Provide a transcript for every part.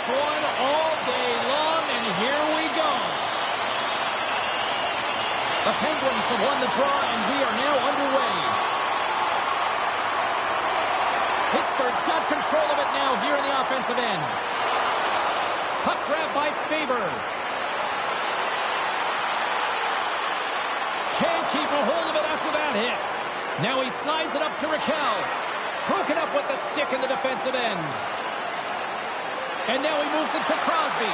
this one all day long, and here we go. The Penguins have won the draw, and we are now underway. Pittsburgh's got control of it now here in the offensive end. Puck grab by Faber. Can't keep a hold of it after that hit. Now he slides it up to Raquel. Broken up with the stick in the defensive end. And now he moves it to Crosby.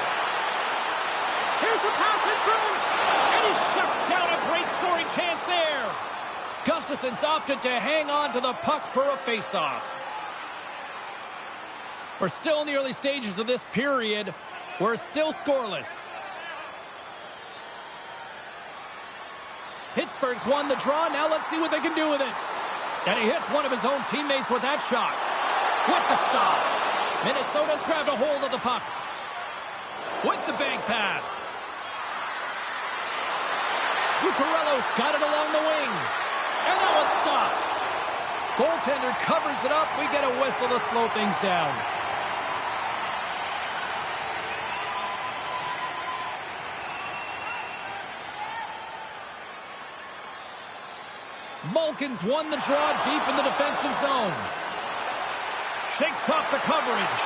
Here's a pass in front. And he shuts down a great scoring chance there. Gustafson's opted to hang on to the puck for a faceoff. We're still in the early stages of this period. We're still scoreless. Pittsburgh's won the draw. Now let's see what they can do with it. And he hits one of his own teammates with that shot. With the stop. Minnesota's grabbed a hold of the puck. With the bank pass. Zuccarello's got it along the wing. And that one's stopped. Goaltender covers it up. We get a whistle to slow things down. Malkin's won the draw deep in the defensive zone. Shakes off the coverage.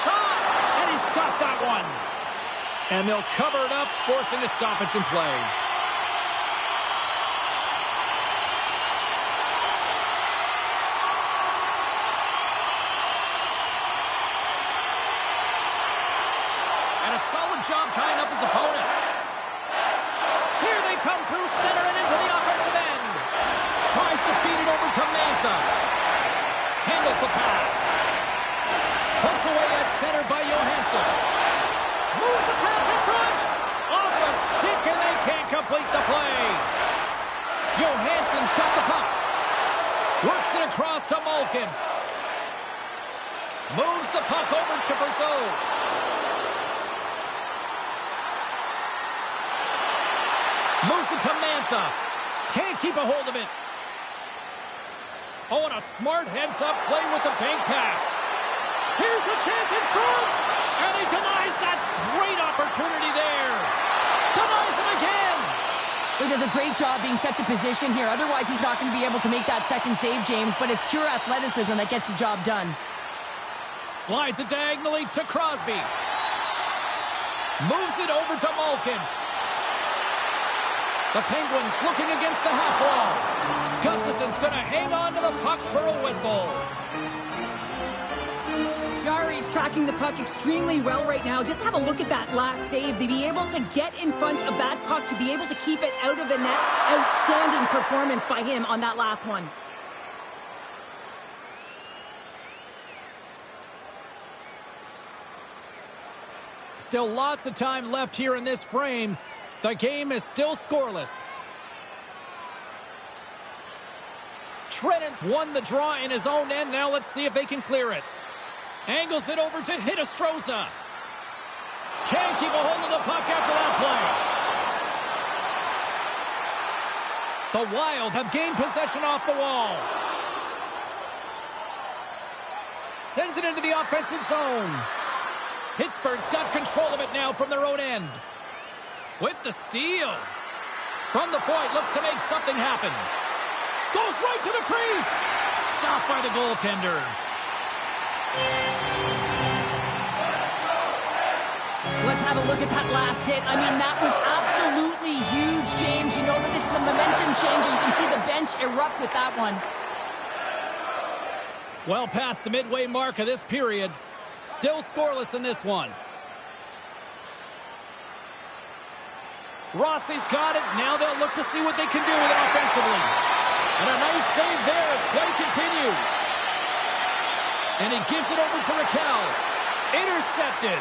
Shot! And he's got that one. And they'll cover it up, forcing a stoppage in play. And a solid job tying up his opponent. Here they come through center and into the offensive end. Tries to feed it over to Mantha. Handles the pass. Poked away at center by Johansson. Moves the pass in front. Off the stick, and they can't complete the play. Johansson's got the puck. Works it across to Malkin. Moves the puck over to Brazeau. Moves it to Mantha. Can't keep a hold of it. Oh, and a smart heads-up play with the bank pass. Here's a chance in front. And he denies that great opportunity there. Denies him again. He does a great job being set to position here. Otherwise, he's not going to be able to make that second save, James. But it's pure athleticism that gets the job done. Slides it diagonally to Crosby. Moves it over to Malkin. The Penguins looking against the half wall. Gustafson's going to hang on to the puck for a whistle. Jari's tracking the puck extremely well right now. Just have a look at that last save. To be able to get in front of that puck, to be able to keep it out of the net. Outstanding performance by him on that last one. Still lots of time left here in this frame. The game is still scoreless. Trenton's won the draw in his own end. Now let's see if they can clear it. Angles it over to Hinostroza. Can't keep a hold of the puck after that play. The Wild have gained possession off the wall. Sends it into the offensive zone. Pittsburgh's got control of it now from their own end. With the steal. From the point, looks to make something happen. Goes right to the crease. Stopped by the goaltender. Let's have a look at that last hit. I mean, that was absolutely huge, James. You know that this is a momentum changer. You can see the bench erupt with that one. Well past the midway mark of this period. Still scoreless in this one. Rossi's got it. Now they'll look to see what they can do with it offensively. And a nice save there as play continues. And he gives it over to Raquel. Intercepted.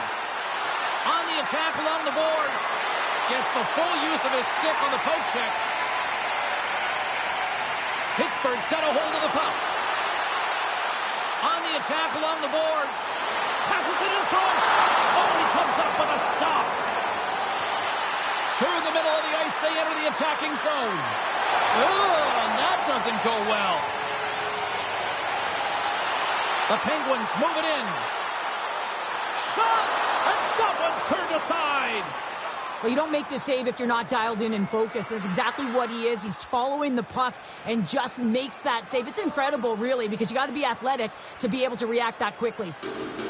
On the attack along the boards. Gets the full use of his stick on the poke check. Pittsburgh's got a hold of the puck. On the attack along the boards. Passes it in front. Oh, he comes up with a stop. Through the middle of the ice, they enter the attacking zone. Oh, and that doesn't go well. The Penguins move it in. shot! And that one's turned aside! Well, you don't make the save if you're not dialed in and focused. That's exactly what he is. He's following the puck and just makes that save. It's incredible, really, because you got to be athletic to be able to react that quickly.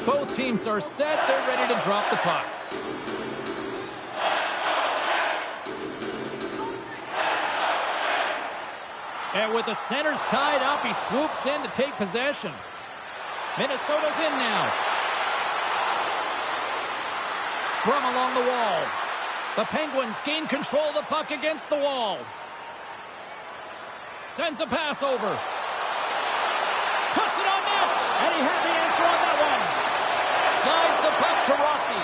Both teams are set. They're ready to drop the puck. And with the centers tied up, he swoops in to take possession. Minnesota's in now. Scrum along the wall. The Penguins gain control of the puck against the wall. Sends a pass over. Puts it on net. And he had the answer on that one. Slides the puck to Rossi.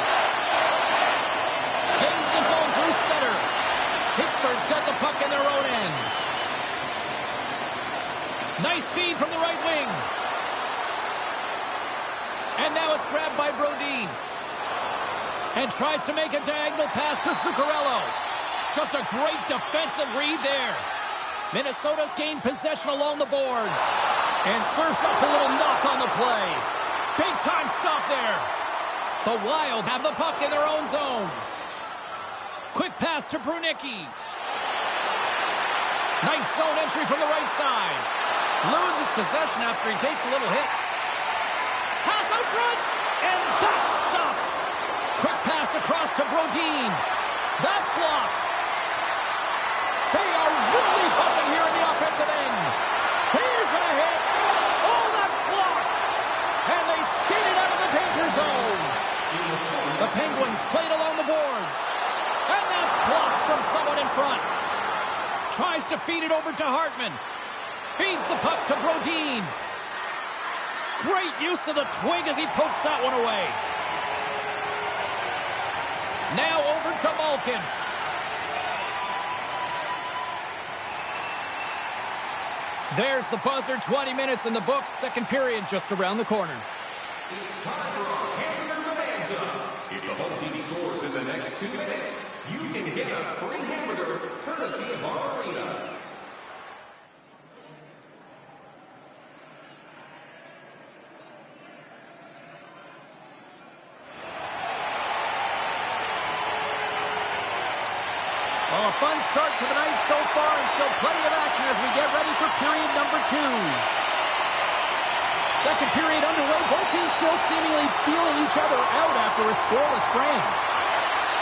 Gains the zone through center. Pittsburgh's got the puck in their own end. Nice feed from the right wing. And now it's grabbed by Brodin. And tries to make a diagonal pass to Zuccarello. Just a great defensive read there. Minnesota's gained possession along the boards. And serves up a little knock on the play. Big time stop there. The Wild have the puck in their own zone. Quick pass to Brunicki. Nice zone entry from the right side. Loses possession after he takes a little hit. Pass out front. And that's stopped. Quick pass across to Brodin. That's blocked. They are really buzzing here in the offensive end. Here's a hit. Oh, that's blocked. And they skated out of the danger zone. The Penguins played along the boards. And that's blocked from someone in front. Tries to feed it over to Hartman. Feeds the puck to Brodin. Great use of the twig as he pokes that one away. Now over to Malkin. There's the buzzer. 20 minutes in the books. Second period just around the corner. It's time for our hamburger bonanza. If the home team scores in the next 2 minutes, you can get a free hamburger courtesy of our arena. A fun start to the night so far, and still plenty of action as we get ready for period number 2. Second period underway. Both teams still seemingly feeling each other out after a scoreless frame.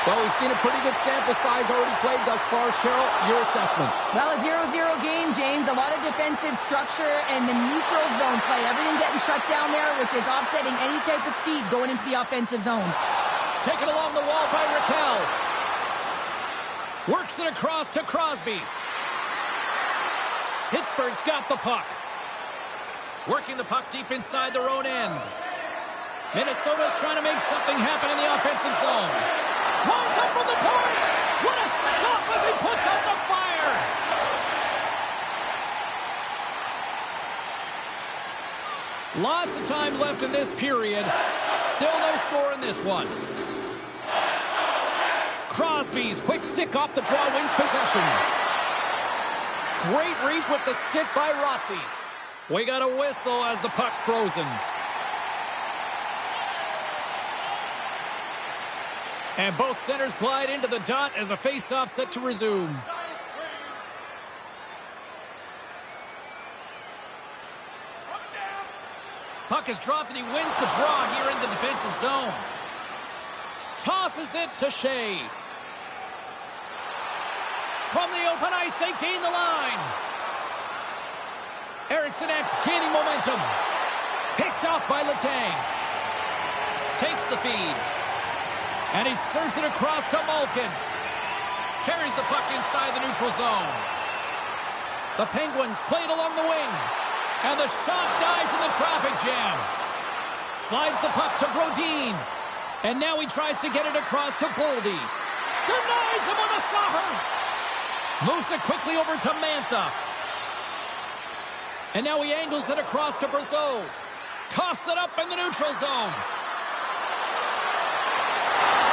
Well, we've seen a pretty good sample size already played thus far. Cheryl, your assessment? Well, a 0-0 game, James. A lot of defensive structure and the neutral zone play. Everything getting shut down there, which is offsetting any type of speed going into the offensive zones. Taken along the wall by Raquel. Works it across to Crosby. Pittsburgh's got the puck. Working the puck deep inside their own end. Minnesota's trying to make something happen in the offensive zone. Lines up from the point. What a stop as he puts out the fire. Lots of time left in this period. Still no score in this one. Crosby's quick stick off the draw wins possession. Great reach with the stick by Rossi. We got a whistle as the puck's frozen. And both centers glide into the dot as a face-off set to resume. Puck is dropped and he wins the draw here in the defensive zone. Tosses it to Shea. From the open ice, they gain the line. Eriksson X gaining momentum. Picked off by Letang. Takes the feed. And he serves it across to Malkin. Carries the puck inside the neutral zone. The Penguins played along the wing. And the shot dies in the traffic jam. Slides the puck to Brodin. And now he tries to get it across to Boldy. Denies him with a slapper. Moves it quickly over to Mantha. And now he angles it across to Brazeau. Coughs it up in the neutral zone.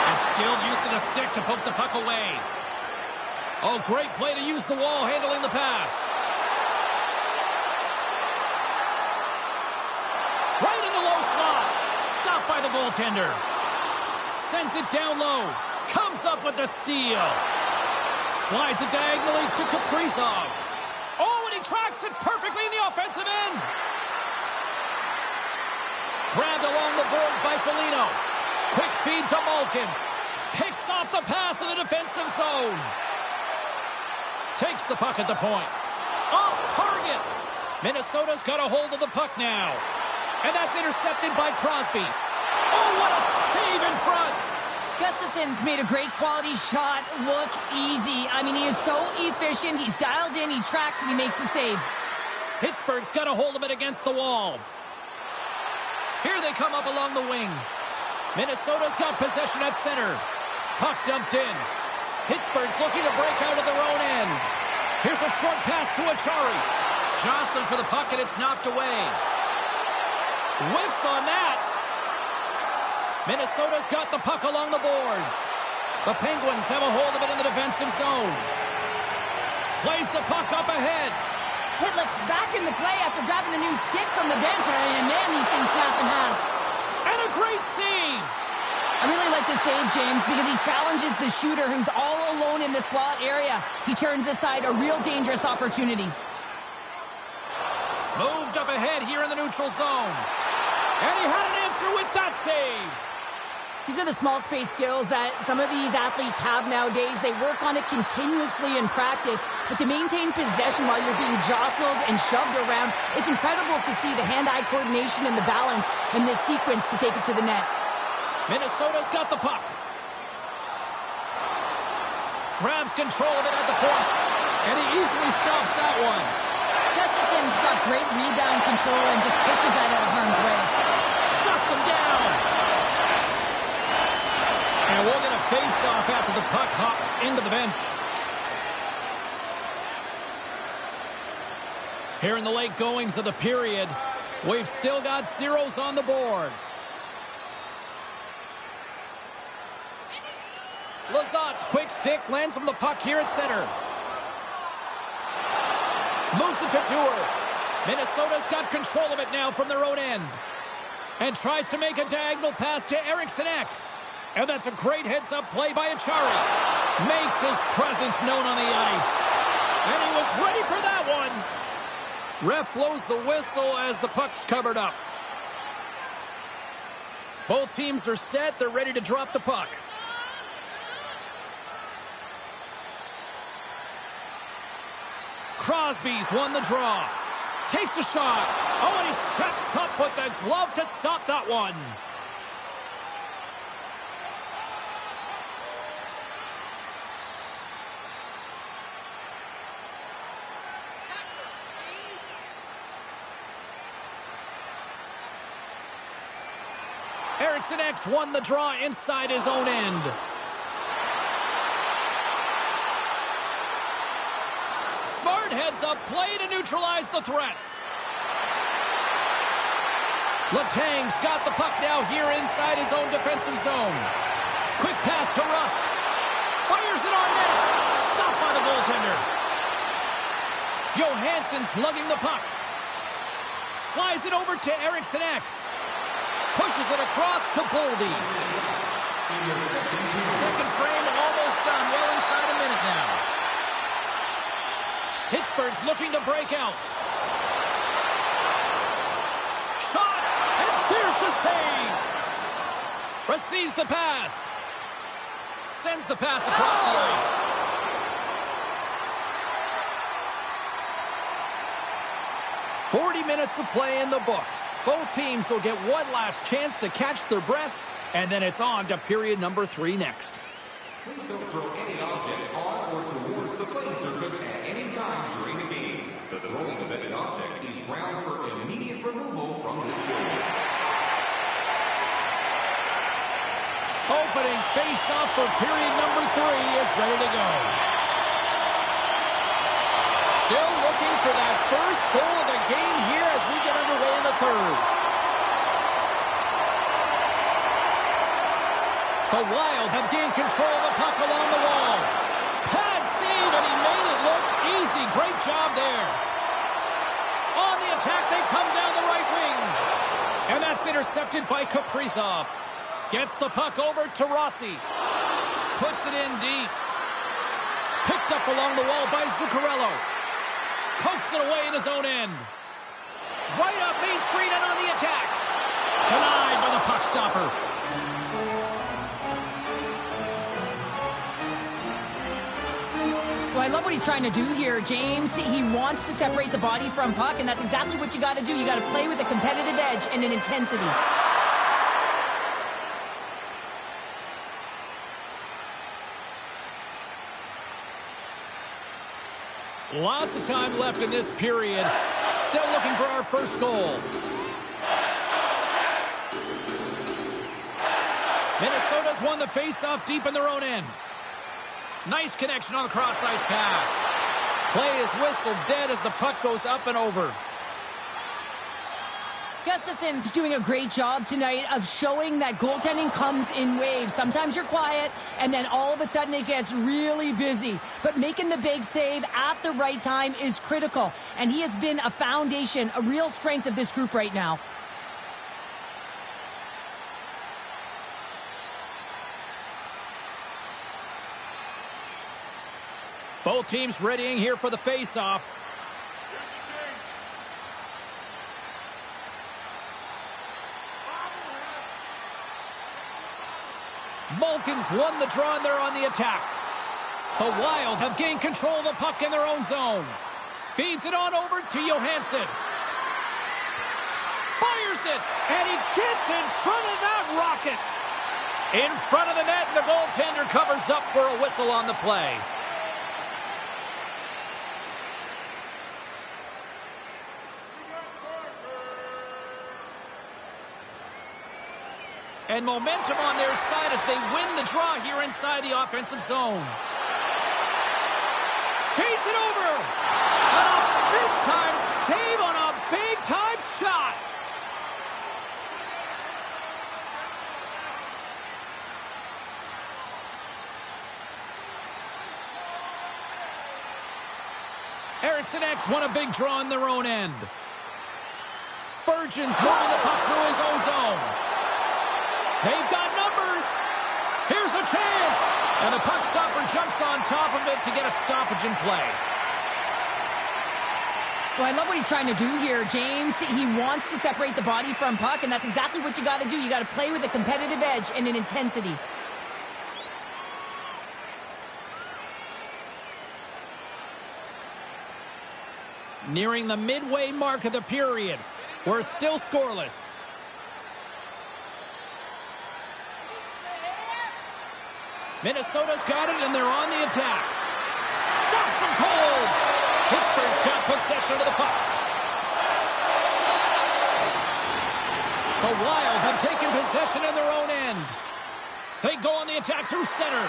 A skilled use of the stick to poke the puck away. Oh, great play to use the wall handling the pass. Right in the low slot. Stopped by the goaltender. Sends it down low. Comes up with the steal. Slides it diagonally to Kaprizov. Oh, and he tracks it perfectly in the offensive end. Grabbed along the boards by Foligno. Quick feed to Malkin. Picks off the pass in the defensive zone. Takes the puck at the point. Off target. Minnesota's got a hold of the puck now. And that's intercepted by Crosby. Oh, what a save in front. Gustafson's made a great quality shot look easy. I mean, he is so efficient. He's dialed in, he tracks, and he makes the save. Pittsburgh's got a hold of it against the wall. Here they come up along the wing. Minnesota's got possession at center. Puck dumped in. Pittsburgh's looking to break out of their own end. Here's a short pass to Achari. Jostling for the puck, and it's knocked away. Whiffs on that. Minnesota's got the puck along the boards. The Penguins have a hold of it in the defensive zone. Plays the puck up ahead. Pitlick's back in the play after grabbing a new stick from the bench. And man, these things snap in half. And a great save. I really like the save, James, because he challenges the shooter who's all alone in the slot area. He turns aside a real dangerous opportunity. Moved up ahead here in the neutral zone. And he had an answer with that save. These are the small space skills that some of these athletes have nowadays. They work on it continuously in practice. But to maintain possession while you're being jostled and shoved around, it's incredible to see the hand-eye coordination and the balance in this sequence to take it to the net. Minnesota's got the puck. Grabs control of it at the point. And he easily stops that one. Gustafson's got great rebound control and just pushes that out of harm's way. Shuts him down. And we'll get a face-off after the puck hops into the bench. Here in the late goings of the period, we've still got zeros on the board. Lazat's quick stick lands him the puck here at center. Moves it to Dewar. Minnesota's got control of it now from their own end. And tries to make a diagonal pass to Eriksson Ek. And that's a great heads-up play by Achari. Makes his presence known on the ice. And he was ready for that one. Ref blows the whistle as the puck's covered up. Both teams are set. They're ready to drop the puck. Crosby's won the draw. Takes a shot. Oh, and he steps up with the glove to stop that one. Eriksson Ek's won the draw inside his own end. Smart heads-up play to neutralize the threat. Letang's got the puck now here inside his own defensive zone. Quick pass to Rust. Fires it on net. Stopped by the goaltender. Johansson's lugging the puck. Slides it over to Eriksson Ek. Pushes it across to Boldy. Second frame almost done. Well inside a minute now. Pittsburgh's looking to break out. Shot, and there's the save. Receives the pass. Sends the pass across the ice. Minutes of play in the books. Both teams will get one last chance to catch their breaths, and then it's on to period number 3 next. Please don't throw any objects on or towards the playing surface at any time during the game. The throwing of any object is grounds for immediate removal from this building. Opening face-off for period number 3 is ready to go. Still looking for that first goal of the game here as we get underway in the third. The Wild have gained control of the puck along the wall. Pad save, and he made it look easy. Great job there. On the attack, they come down the right wing. And that's intercepted by Kaprizov. Gets the puck over to Rossi. Puts it in deep. Picked up along the wall by Zuccarello. Pokes it away in his own end. Right up Main Street and on the attack. Denied by the puck stopper. Well, I love what he's trying to do here, James. He wants to separate the body from puck, and that's exactly what you got to do. You got to play with a competitive edge and an intensity. Lots of time left in this period. Still looking for our first goal. Minnesota's won the face-off deep in their own end. Nice connection on the cross-ice pass. Play is whistled dead as the puck goes up and over. Gustafson's doing a great job tonight of showing that goaltending comes in waves. Sometimes you're quiet, and then all of a sudden it gets really busy. But making the big save at the right time is critical. And he has been a foundation, a real strength of this group right now. Both teams readying here for the face-off. Malkin's won the draw and they're on the attack. The Wild have gained control of the puck in their own zone. Feeds it on over to Johansson. Fires it, and he gets in front of that rocket. In front of the net, and the goaltender covers up for a whistle on the play. And momentum on their side as they win the draw here inside the offensive zone. Feeds it over. And a big-time save on a big-time shot. Eriksson X won a big draw in their own end. Spurgeon's moving the puck through his own zone. They've got numbers. Here's a chance. And the puck stopper jumps on top of it to get a stoppage in play. Well, I love what he's trying to do here, James. He wants to separate the body from puck, and that's exactly what you got to do. You got to play with a competitive edge and an intensity. Nearing the midway mark of the period. We're still scoreless. Minnesota's got it, and they're on the attack. Stops him cold. Pittsburgh's got possession of the puck. The Wild have taken possession in their own end. They go on the attack through center.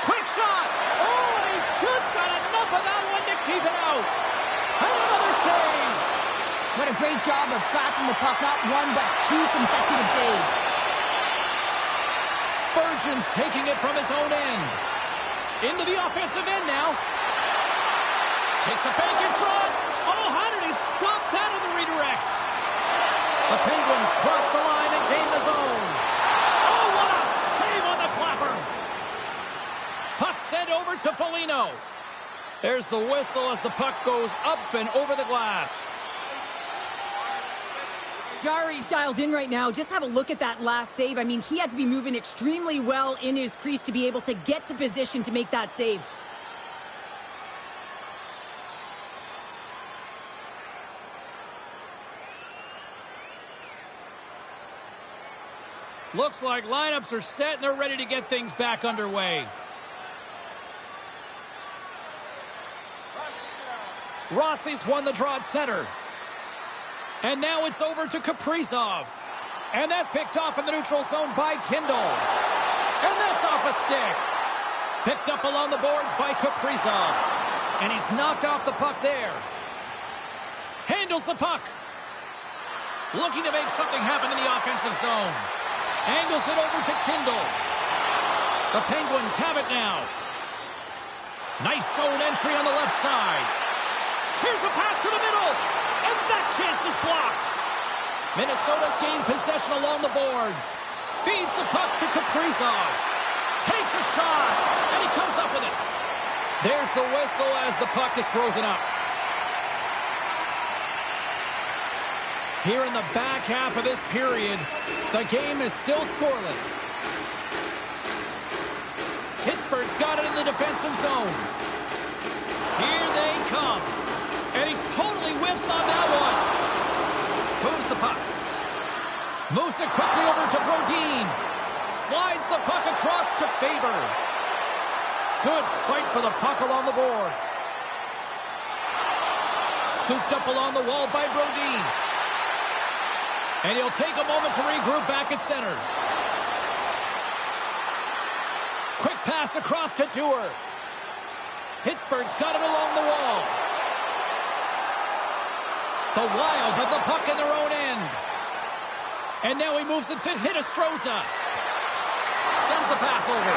Quick shot. Oh, he just got enough of that one to keep it out. And another save. What a great job of tracking the puck. Not one, but two consecutive saves. Spurgeon's taking it from his own end. Into the offensive end now. Takes a bank in front. Oh, how did he stop that in the redirect? The Penguins cross the line and gain the zone. Oh, what a save on the clapper. Puck sent over to Foligno. There's the whistle as the puck goes up and over the glass. Jari's dialed in right now. Just have a look at that last save. I mean, he had to be moving extremely well in his crease to be able to get to position to make that save. Looks like lineups are set and they're ready to get things back underway. Rossi's won the draw at center. And now it's over to Kaprizov. And that's picked off in the neutral zone by Kindle. And that's off a stick. Picked up along the boards by Kaprizov. And he's knocked off the puck there. Handles the puck. Looking to make something happen in the offensive zone. Angles it over to Kindle. The Penguins have it now. Nice zone entry on the left side. Here's a pass to the middle. And that chance is blocked. Minnesota's gained possession along the boards. Feeds the puck to Kaprizov. Takes a shot, and he comes up with it. There's the whistle as the puck is frozen up. Here in the back half of this period, the game is still scoreless. Pittsburgh's got it in the defensive zone. Here they come. And he totally whiffs on that one. Moves the puck. Moves it quickly over to Brodin. Slides the puck across to Faber. Good fight for the puck along the boards. Scooped up along the wall by Brodin. And he'll take a moment to regroup back at center. Quick pass across to Dewar. Pittsburgh's got it along the wall. The Wild have the puck in their own end. And now he moves it to Hinostroza. Sends the pass over.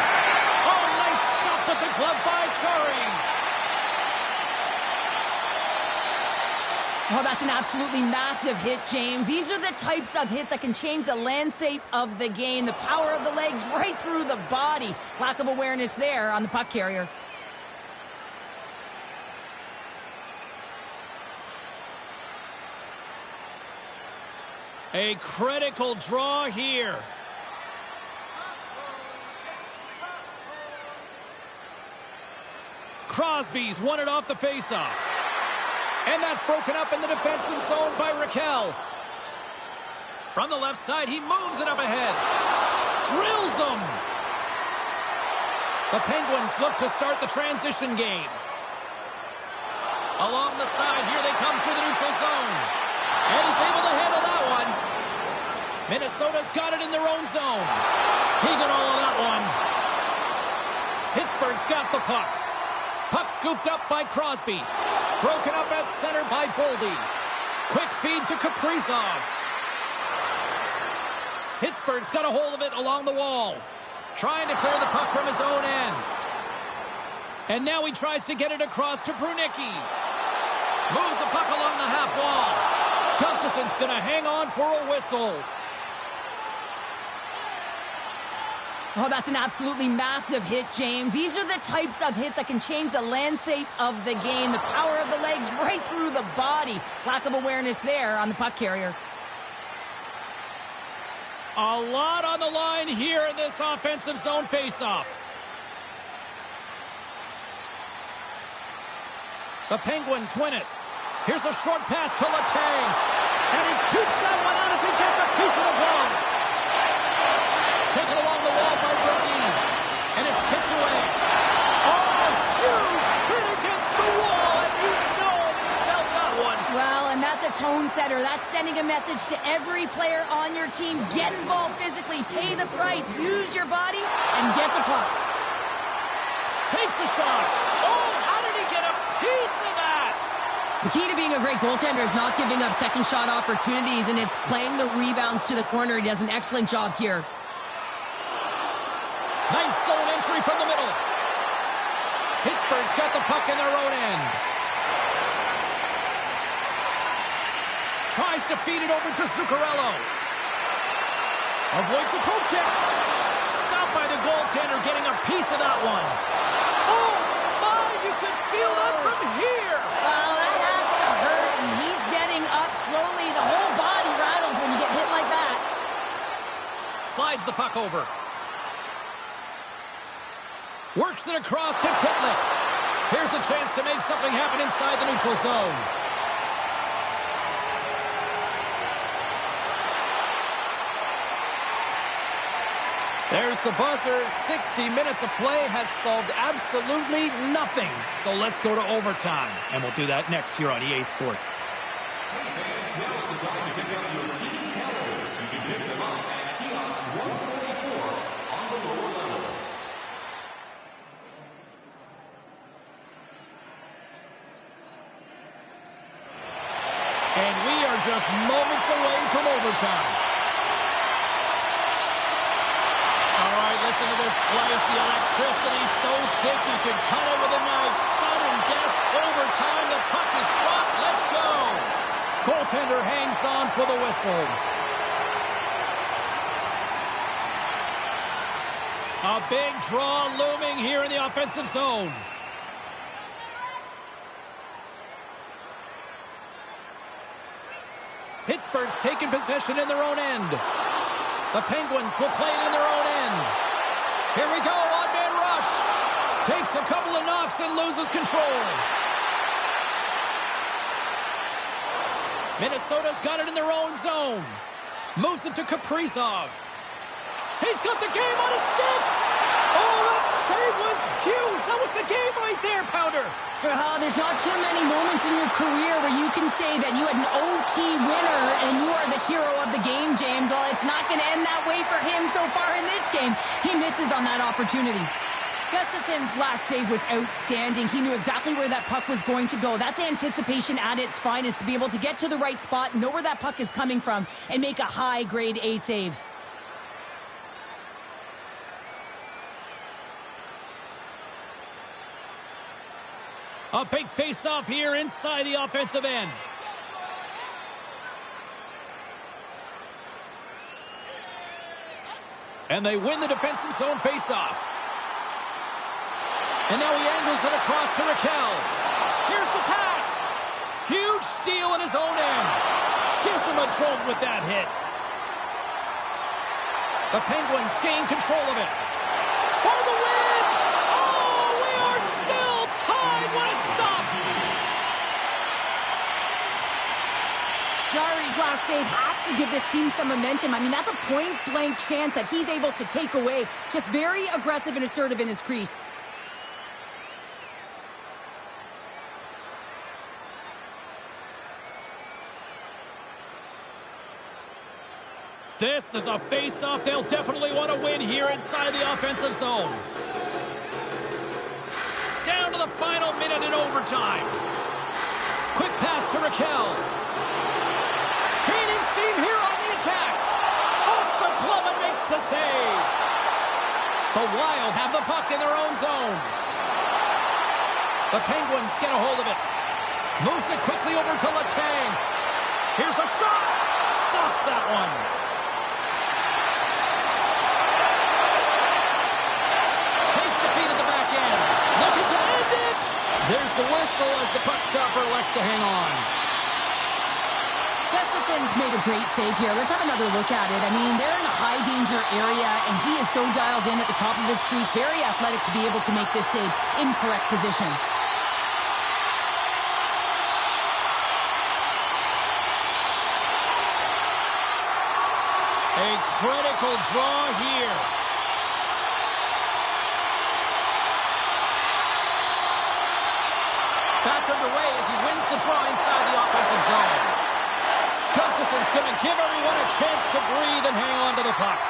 Oh, nice stop with the glove by Chari. Oh, that's an absolutely massive hit, James. These are the types of hits that can change the landscape of the game. The power of the legs right through the body. Lack of awareness there on the puck carrier. A critical draw here. Crosby's won it off the faceoff. And that's broken up in the defensive zone by Raquel. From the left side, he moves it up ahead. Drills them. The Penguins look to start the transition game. Along the side, here they come through the neutral zone. And he's able to handle that one. Minnesota's got it in their own zone. He got all of that one. Pittsburgh's got the puck. Puck scooped up by Crosby. Broken up at center by Boldy. Quick feed to Kaprizov. Pittsburgh's got a hold of it along the wall. Trying to clear the puck from his own end. And now he tries to get it across to Brunicki. Moves the puck along the half wall. Gustafson's going to hang on for a whistle. Oh, that's an absolutely massive hit, James. These are the types of hits that can change the landscape of the game. The power of the legs right through the body. Lack of awareness there on the puck carrier. A lot on the line here in this offensive zone faceoff. The Penguins win it. Here's a short pass to Letang. And he keeps that one out as he gets a piece of the glove. Taken along the wall by Brodin. And it's kicked away. Oh, a huge hit against the wall. And you know he felt that one. Well, and that's a tone setter. That's sending a message to every player on your team. Get involved physically. Pay the price. Use your body and get the puck. Takes a shot. Oh, how did he get a piece of that? The key to being a great goaltender is not giving up second shot opportunities, and it's playing the rebounds to the corner. He does an excellent job here. Nice zone entry from the middle. Pittsburgh's got the puck in their own end. Tries to feed it over to Zuccarello. Avoids the poke check. Stopped by the goaltender, getting a piece of that one. Oh, my, you could feel that from here. Well, that has to hurt, and he's getting up slowly. The whole body rattles when you get hit like that. Slides the puck over. Works it across to Pitlick. Here's a chance to make something happen inside the neutral zone. There's the buzzer. 60 minutes of play has solved absolutely nothing. So let's go to overtime. And we'll do that next here on EA Sports. Hey fans, now is the time to pick up your TV calendars. You can pick them up at kiosk 144 on the lower level. And we are just moments away from overtime. All right, listen to this place. The electricity so thick you could cut it with a knife. Sudden death, overtime. The puck is dropped. Let's go. Goaltender hangs on for the whistle. A big draw looming here in the offensive zone. Pittsburgh's taking possession in their own end. The Penguins will play it in their own end. Here we go, odd-man rush. Takes a couple of knocks and loses control. Minnesota's got it in their own zone. Moves it to Kaprizov. He's got the game on his stick. Oh, that save was huge. That was the game right there, Pounder. There's not too many moments in your career where you can say that you had an OT winner and you are the hero of the game, James. Well, it's not going to end that way for him so far in this game. He misses on that opportunity. Gustafson's last save was outstanding. He knew exactly where that puck was going to go. That's anticipation at its finest, to be able to get to the right spot, know where that puck is coming from, and make a high-grade A save. A big face-off here inside the offensive end. And they win the defensive zone face-off. And now he angles it across to Raquel. Here's the pass. Huge steal in his own end. Gives him a jolt with that hit. The Penguins gain control of it. For the win! Oh, we are still tied. What a stop! Jari's last save has to give this team some momentum. I mean, that's a point-blank chance that he's able to take away. Just very aggressive and assertive in his crease. This is a face-off they'll definitely want to win here inside the offensive zone. Down to the final minute in overtime. Quick pass to Raquel. Gaining steam here on the attack. Off the glove and makes the save. The Wild have the puck in their own zone. The Penguins get a hold of it. Moves it quickly over to Letang. Here's a shot. Stops that one. Looking to end it. There's the whistle as the puck stopper elects to hang on. Gustafson's made a great save here. Let's have another look at it. I mean, they're in a high-danger area, and he is so dialed in at the top of his crease. Very athletic to be able to make this save in correct position. A critical draw here. Back underway as he wins the draw inside the offensive zone. Gustafson's going to give everyone a chance to breathe and hang on to the puck.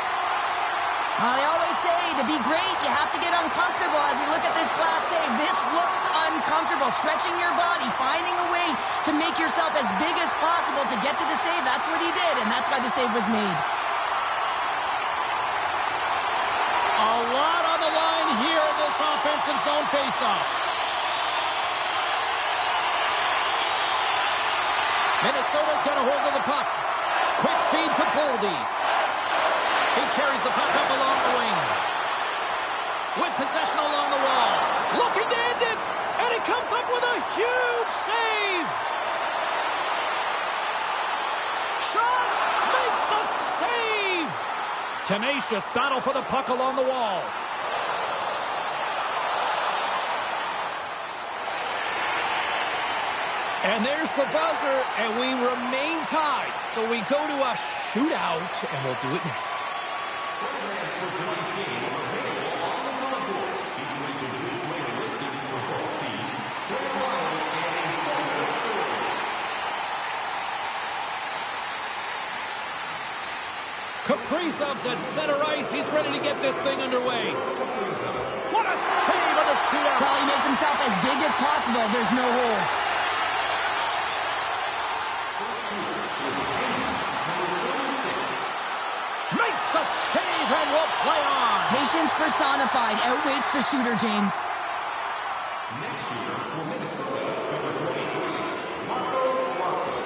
They always say to be great, you have to get uncomfortable. As we look at this last save, this looks uncomfortable. Stretching your body, finding a way to make yourself as big as possible to get to the save. That's what he did, and that's why the save was made. A lot on the line here in this offensive zone faceoff. Minnesota's got a hold of the puck. Quick feed to Boldy. He carries the puck up along the wing. With possession along the wall. Looking to end it. And he comes up with a huge save. Shot makes the save. Tenacious battle for the puck along the wall. And there's the buzzer, and we remain tied. So we go to a shootout, and we'll do it next. Kaprizov's at center ice. He's ready to get this thing underway. What a save on the shootout. Well, he makes himself as big as possible. There's no holes. Makes the save and will play on. Patience personified. Outwaits the shooter, James.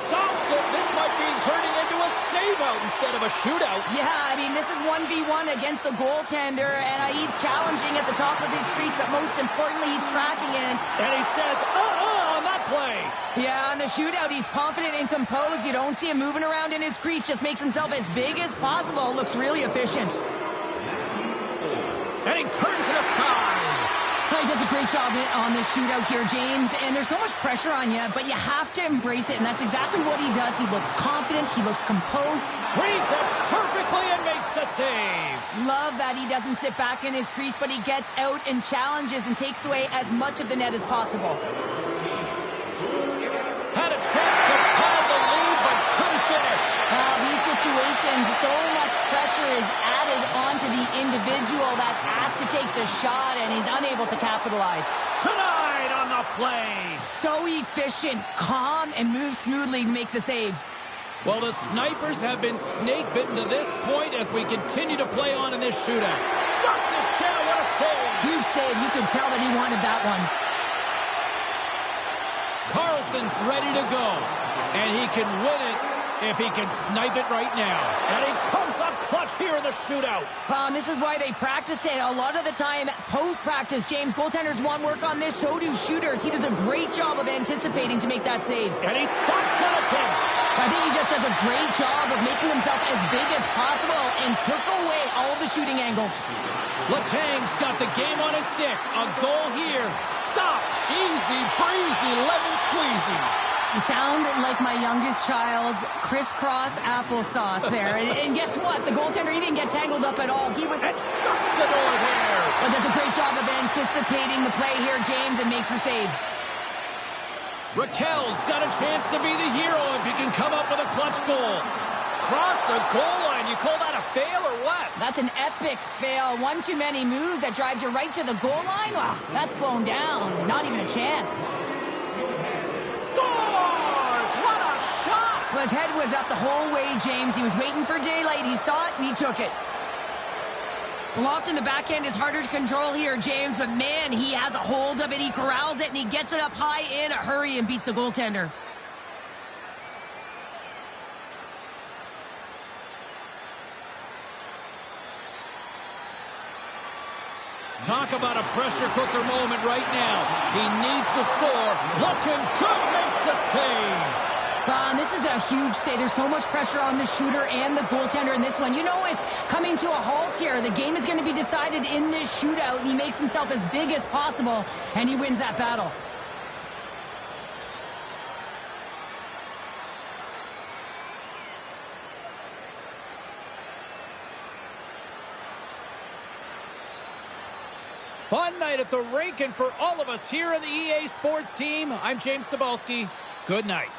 Stops it. This might be turning into a save out in instead of a shootout. Yeah, I mean, this is 1v1 against the goaltender, and he's challenging at the top of his crease, but most importantly, he's tracking it. And he says, on that play. Yeah, on the shootout, he's confident and composed. You don't see him moving around in his crease, just makes himself as big as possible. Looks really efficient. And he turns it aside. He does a great job on this shootout here, James, and there's so much pressure on you, but you have to embrace it, and that's exactly what he does. He looks confident, he looks composed. Reads it perfectly and makes the save. Love that he doesn't sit back in his crease, but he gets out and challenges and takes away as much of the net as possible. Had a chance to pile the lead, but couldn't finish. These situations, so much pressure is added onto the individual that has to take the shot, and he's unable to capitalize. Tonight on the play. So efficient, calm, and moves smoothly to make the save. Well, the Snipers have been snake-bitten to this point as we continue to play on in this shootout. Shuts it down. What a save. Huge save. You could tell that he wanted that one. Carlson's ready to go, and he can win it if he can snipe it right now. And he comes up clutch here in the shootout. And this is why they practice it. A lot of the time, post-practice, James, goaltenders want work on this, so do shooters. He does a great job of anticipating to make that save. And he stops that attempt. I think he just does a great job of making himself as big as possible and took away all the shooting angles. Letang's got the game on his stick. A goal here. Stopped. Easy breezy, lemon squeezy. You sound like my youngest child, crisscross applesauce there. And guess what? The goaltender, he didn't get tangled up at all. He was... And shuts the door there. But does a great job of anticipating the play here, James, and makes the save. Raquel's got a chance to be the hero if he can come up with a clutch goal. Cross the goal line. You call that a fail or what? That's an epic fail. One too many moves that drives you right to the goal line. Wow, that's blown down. Not even a chance. Scores! What a shot! Well, his head was up the whole way, James. He was waiting for daylight. He saw it, and he took it. Well, often the backhand is harder to control here, James, but man, he has a hold of it. He corrals it, and he gets it up high in a hurry and beats the goaltender. Talk about a pressure cooker moment right now. He needs to score. Looking good, makes the save. And this is a huge save. There's so much pressure on the shooter and the goaltender in this one. You know it's coming to a halt here. The game is going to be decided in this shootout, and he makes himself as big as possible, and he wins that battle. Fun night at the rink, and for all of us here in the EA Sports team, I'm James Cebulski. Good night.